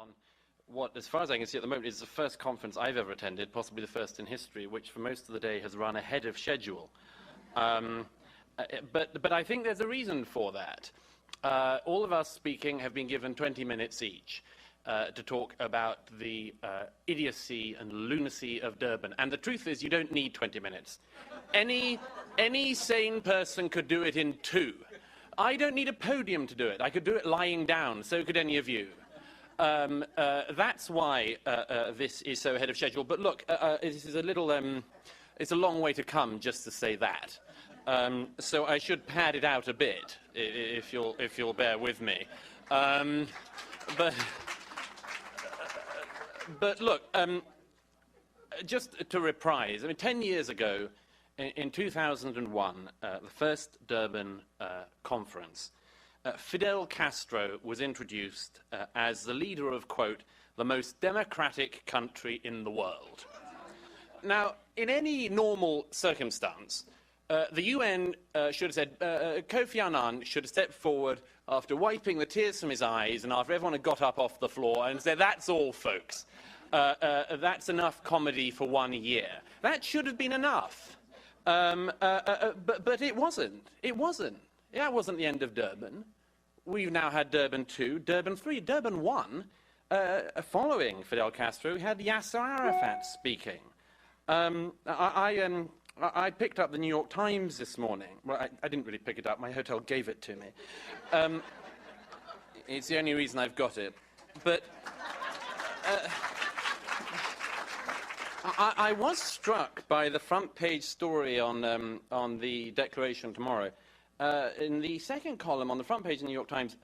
on what, as far as I can see at the moment, is the first conference I've ever attended, possibly the first in history, which for most of the day has run ahead of schedule. But I think there's a reason for that. All of us speaking have been given 20 minutes each to talk about the idiocy and lunacy of Durban. And the truth is, you don't need 20 minutes. Any sane person could do it in 2. I don't need a podium to do it. I could do it lying down. So could any of you. That's why this is so ahead of schedule. But look, this is a little, it's a long way to come just to say that. So I should pad it out a bit, if you'll bear with me. But look, just to reprise, I mean, 10 years ago, in 2001, the first Durban conference, Fidel Castro was introduced as the leader of, quote, the most democratic country in the world. Now, in any normal circumstance, the UN should have said, Kofi Annan should have stepped forward after wiping the tears from his eyes and after everyone had got up off the floor and said, that's all, folks. That's enough comedy for 1 year. That should have been enough. But it wasn't. It wasn't. That wasn't the end of Durban. We've now had Durban 2, Durban 3, Durban 1. Following Fidel Castro, we had Yasser Arafat speaking. I picked up the New York Times this morning. Well, I didn't really pick it up. My hotel gave it to me. It's the only reason I've got it. But I was struck by the front page story on the Declaration tomorrow. In the second column on the front page of the New York Times,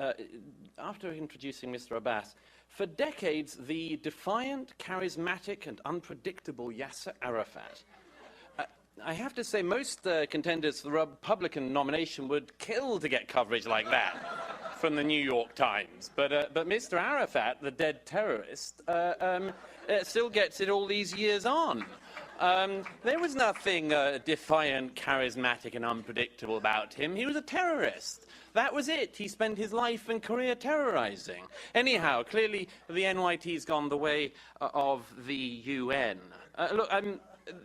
after introducing Mr. Abbas, for decades, the defiant, charismatic, and unpredictable Yasser Arafat. I have to say, most contenders for the Republican nomination would kill to get coverage like that from the New York Times. But Mr. Arafat, the dead terrorist, still gets it all these years on. There was nothing defiant, charismatic, and unpredictable about him. He was a terrorist. That was it. He spent his life and career terrorizing. Anyhow, clearly the NYT's gone the way of the UN. Look,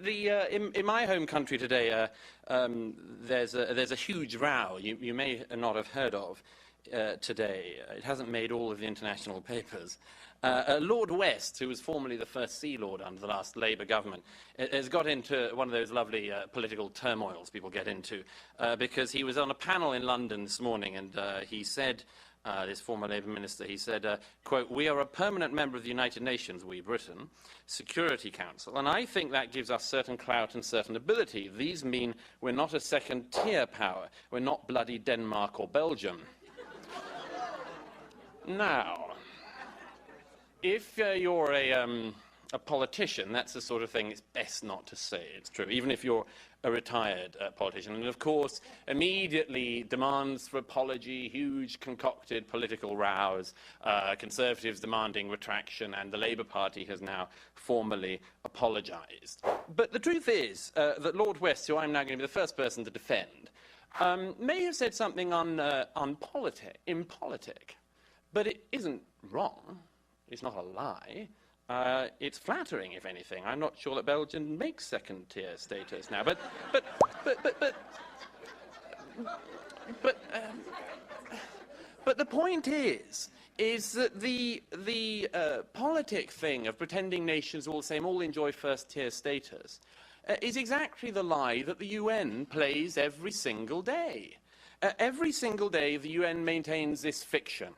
in my home country today, there's a huge row you may not have heard of today. It hasn't made all of the international papers. Lord West, who was formerly the first Sea Lord under the last Labour government, has got into one of those lovely political turmoils people get into, because he was on a panel in London this morning, and he said, this former Labour minister, he said, quote, we are a permanent member of the United Nations, we, Britain, Security Council, and I think that gives us certain clout and certain ability. These mean we're not a second-tier power. We're not bloody Denmark or Belgium. Now, if you're a politician, that's the sort of thing it's best not to say. It's true, even if you're a retired politician. And, of course, immediately demands for apology, huge concocted political rows, Conservatives demanding retraction, and the Labour Party has now formally apologised. But the truth is that Lord West, who I'm now going to be the first person to defend, may have said something impolitic, but it isn't wrong. It's not a lie. It's flattering, if anything. I'm not sure that Belgium makes second-tier status now, but the point is that the politic thing of pretending nations all the same all enjoy first-tier status is exactly the lie that the UN plays every single day. Every single day, the UN maintains this fiction.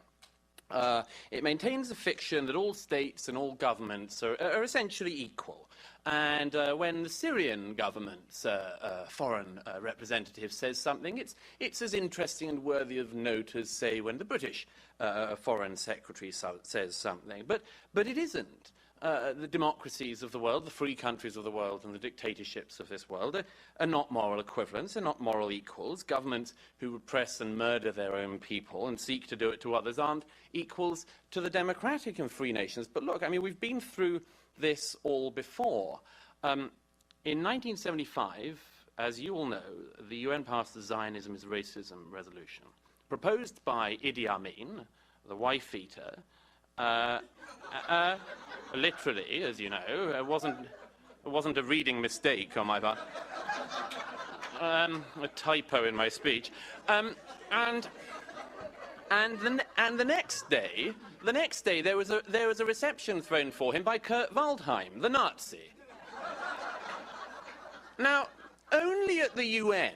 It maintains the fiction that all states and all governments are essentially equal. And when the Syrian government's foreign representative says something, it's as interesting and worthy of note as, say, when the British foreign secretary says something. But it isn't. The democracies of the world, the free countries of the world, and the dictatorships of this world are not moral equivalents, they're not moral equals. Governments who repress and murder their own people and seek to do it to others aren't equals to the democratic and free nations. But look, I mean, we've been through this all before. In 1975, as you all know, the UN passed the Zionism is Racism resolution, proposed by Idi Amin, the wife-eater, Literally, as you know. It wasn't a reading mistake on my part. A typo in my speech. And the next day, there was a reception thrown for him by Kurt Waldheim, the Nazi. Now, only at the UN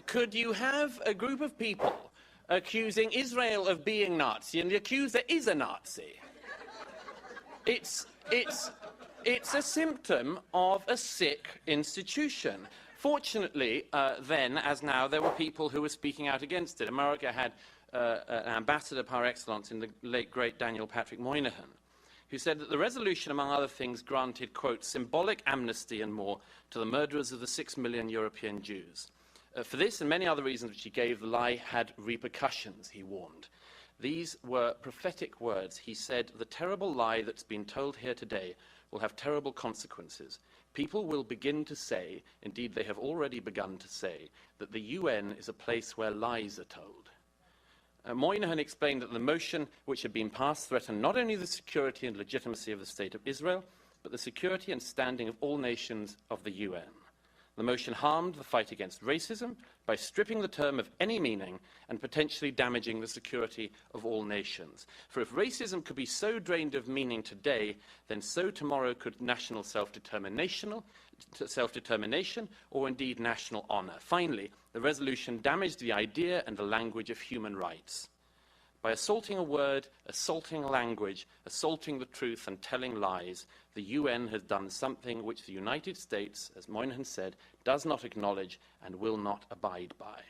could you have a group of people accusing Israel of being Nazi, and the accuser is a Nazi. It's a symptom of a sick institution. Fortunately, then, as now, there were people who were speaking out against it. America had an ambassador par excellence in the late, great Daniel Patrick Moynihan, who said that the resolution, among other things, granted, quote, symbolic amnesty and more to the murderers of the 6 million European Jews. For this and many other reasons which he gave, the lie had repercussions, he warned. These were prophetic words. He said, the terrible lie that's been told here today will have terrible consequences. People will begin to say, indeed they have already begun to say, that the UN is a place where lies are told. Moynihan explained that the motion which had been passed threatened not only the security and legitimacy of the State of Israel, but the security and standing of all nations of the UN. The motion harmed the fight against racism by stripping the term of any meaning and potentially damaging the security of all nations. For if racism could be so drained of meaning today, then so tomorrow could national self-determination or indeed national honour. Finally, the resolution damaged the idea and the language of human rights. By assaulting a word, assaulting a language, assaulting the truth and telling lies, the UN has done something which the United States, as Moynihan said, does not acknowledge and will not abide by.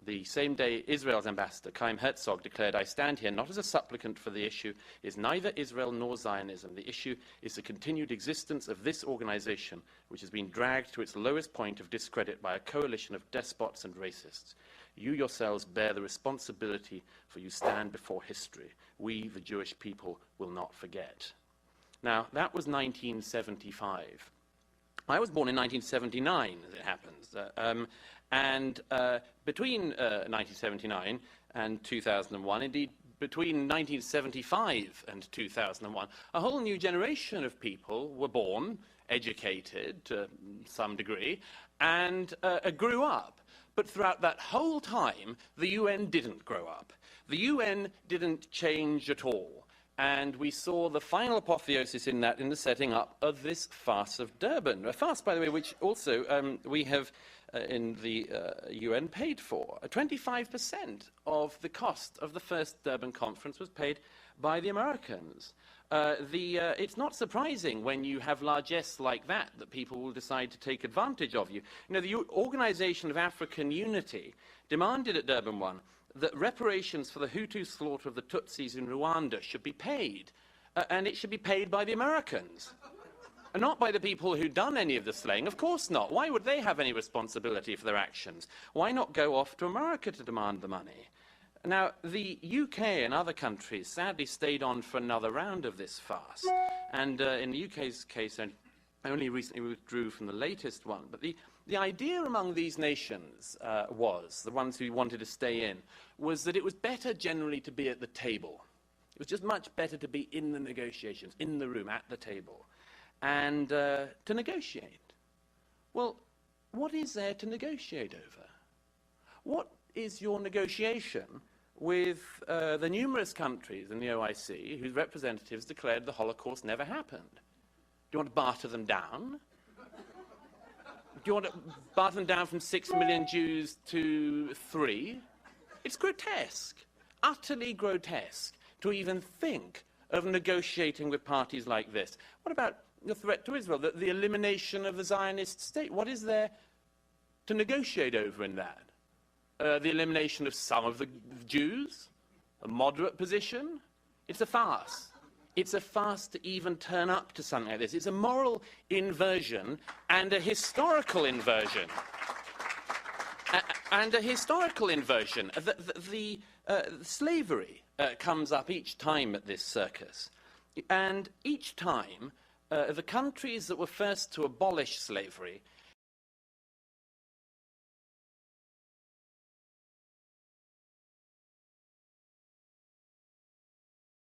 The same day, Israel's ambassador, Chaim Herzog, declared, I stand here not as a supplicant, for the issue is neither Israel nor Zionism. The issue is the continued existence of this organization, which has been dragged to its lowest point of discredit by a coalition of despots and racists. You yourselves bear the responsibility, for you stand before history. We, the Jewish people, will not forget. Now, that was 1975. I was born in 1979, as it happens. Between 1979 and 2001, indeed, between 1975 and 2001, a whole new generation of people were born, educated to some degree, and grew up. But throughout that whole time, the UN didn't grow up. The UN didn't change at all. And we saw the final apotheosis in that in the setting up of this farce of Durban. A farce, by the way, which also we have in the UN paid for. 25% of the cost of the first Durban conference was paid by the Americans. It's not surprising when you have largesse like that people will decide to take advantage of you. You know, the Organization of African Unity demanded at Durban 1 that reparations for the Hutu slaughter of the Tutsis in Rwanda should be paid, and it should be paid by the Americans, and not by the people who'd done any of the slaying. Of course not. Why would they have any responsibility for their actions? Why not go off to America to demand the money? Now, the UK and other countries sadly stayed on for another round of this farce, and in the UK's case, only recently withdrew from the latest one. But the idea among these nations was, the ones who wanted to stay in, was that it was better generally to be at the table. It was just much better to be in the negotiations, in the room, at the table, and to negotiate. Well, what is there to negotiate over? What is your negotiation with the numerous countries in the OIC whose representatives declared the Holocaust never happened? Do you want to barter them down? Do you want to barter them down from 6 million Jews to 3? It's grotesque, utterly grotesque, to even think of negotiating with parties like this. What about the threat to Israel, the elimination of the Zionist state? What is there to negotiate over in that? The elimination of some of the Jews? A moderate position? It's a farce. It's a farce to even turn up to something like this. It's a moral inversion and a historical inversion. Slavery comes up each time at this circus. And each time, the countries that were first to abolish slavery